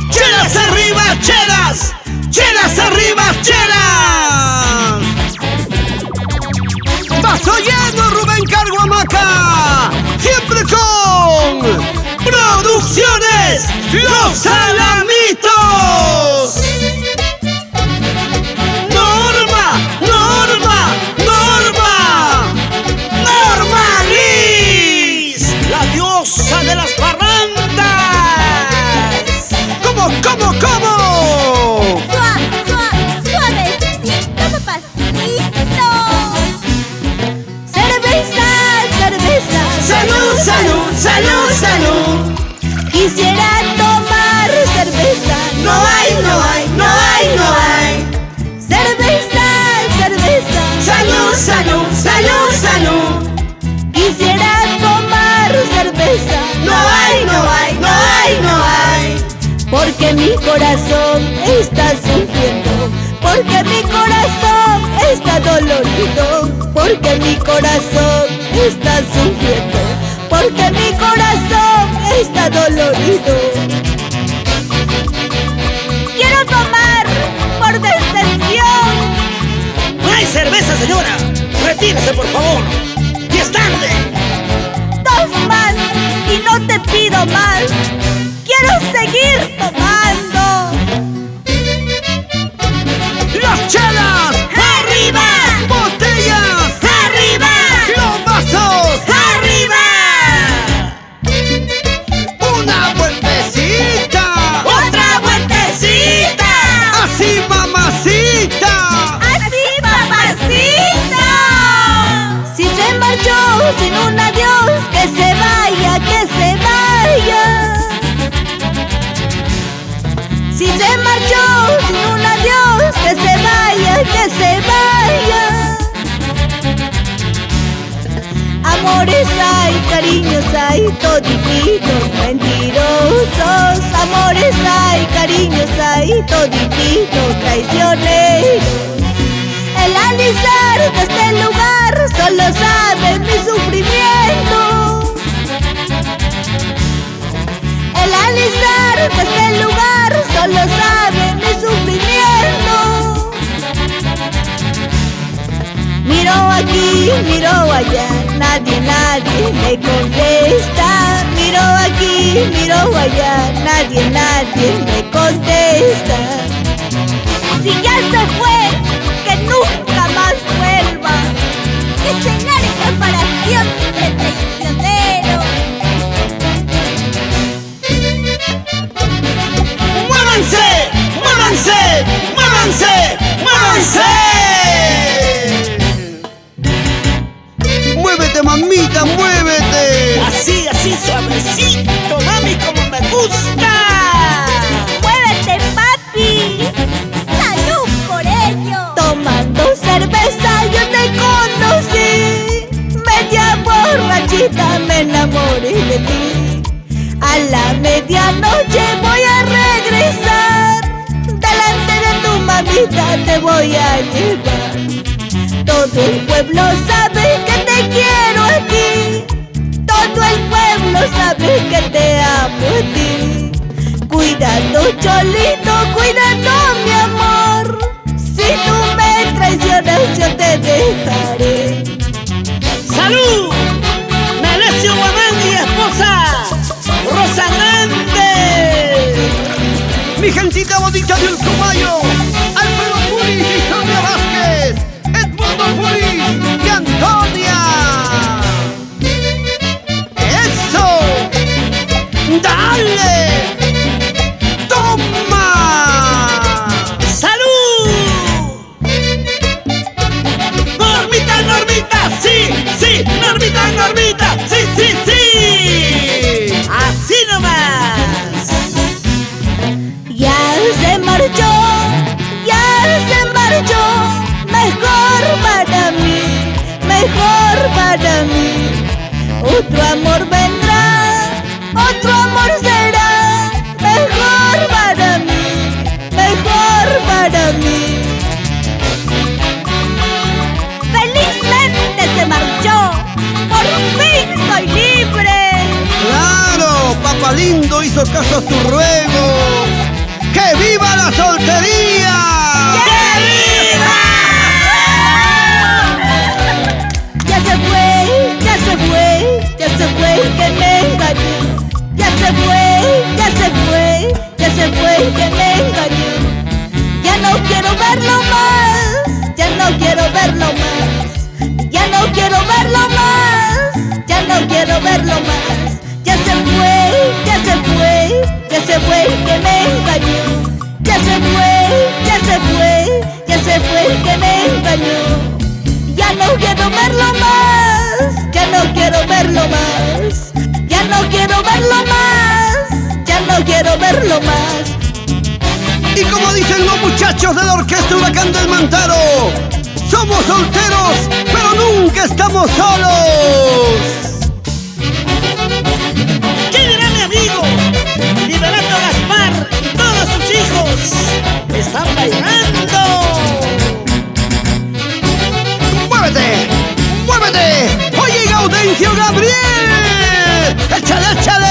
¡Chelas arriba, chelas! ¡Chelas arriba, chelas! ¡Vas oyendo, Rubén Carguamaca! ¡Siempre con Producciones Los Alamitos! ¡Norma! ¡Norma! ¡Norma! ¡Norma Liz! ¡La diosa de las parrandas! ¿Cómo? Suavecito, papacito. Cerveza. ¡Salud! Quisiera tomar cerveza. No hay. Cerveza. ¡Salud! Quisiera tomar cerveza. No hay. Porque mi corazón está sufriendo. Porque mi corazón está dolorido. Porque mi corazón está sufriendo. Porque mi corazón está dolorido. Quiero tomar por decepción. No hay cerveza, señora. Retírese, por favor. ¡Ya es tarde! 2 más y no te pido más. Quiero seguir tomando. ¡Las chelas! ¡Arriba! ¡Botellas! ¡Arriba! ¡Los vasos! ¡Arriba! ¡Una vueltecita! ¡Otra vueltecita! ¡Así, mamacita! ¡Así, papacita! Si se marchó sin un adiós, que se vaya, que se vaya. Si se marchó sin un adiós, que se vaya, que se vaya. Amores hay, cariños hay, todititos mentirosos. Amores hay, cariños hay, todititos traicioneros. El alisar de este lugar solo sabe mi sufrimiento. El alisar de este lugar solo sabe mi sufrimiento. Miro aquí, miro allá, nadie me contesta. Miro aquí, miro allá, nadie me contesta. Si ya se fue, que nunca más vuelva. Que se largue para siempre, traicionero. ¡Muévanse! ¡Muévete, mamita, muévete! Así, suavecito, mami, como me gusta. ¡Muévete, papi! ¡Salud por ello! Tomando cerveza yo te conocí. Media borrachita me enamoré de ti. A la medianoche voy a regresar. Delante de tu mamita te voy a llevar. Todo el pueblo sabe que te quiero a ti. Todo el pueblo sabe que te amo a ti. Cuidado, cholito, cuidado, mi amor. Si tú me traicionas, yo te dejaré. ¡Salud! Melesio Guamán y esposa Rosa Grande. Mi gentita bonita de Ulcumayo, Alfredo Puris y Sonia Vázquez, Edmundo Puris y Antonia. ¡Eso! ¡Dale! ¡Toma! ¡Salud! Normita, sí, Normita, sí. Así nomás. Ya se marchó. Mejor para mí. Otro amor vendrá, otro amor será. Mejor para mí. Felizmente se marchó. Por fin soy libre. Galindo hizo caso a tus ruegos. ¡Que viva la soltería! ¡Que viva! Ya se fue, ya se fue, ya se fue el que me engañó. Ya se fue, ya se fue, ya se fue el que me engañó. Ya no quiero verlo más, ya no quiero verlo más. Ya no quiero verlo más, ya no quiero verlo más. Ya se fue, ya se fue, ya se fue el que me engañó. Ya se fue, ya se fue, ya se fue el que me engañó. Ya no quiero verlo más, ya no quiero verlo más. Ya no quiero verlo más, ya no quiero verlo más. Y como dicen los muchachos de la Orquesta Huracán del Mantaro, somos solteros, pero nunca estamos solos. ¿Qué dirá mi amigo? Liberato Gaspar y todos sus hijos están bailando. ¡Muévete! ¡Muévete! ¡Oye, Gaudencio Gabriel! ¡Échale, échale!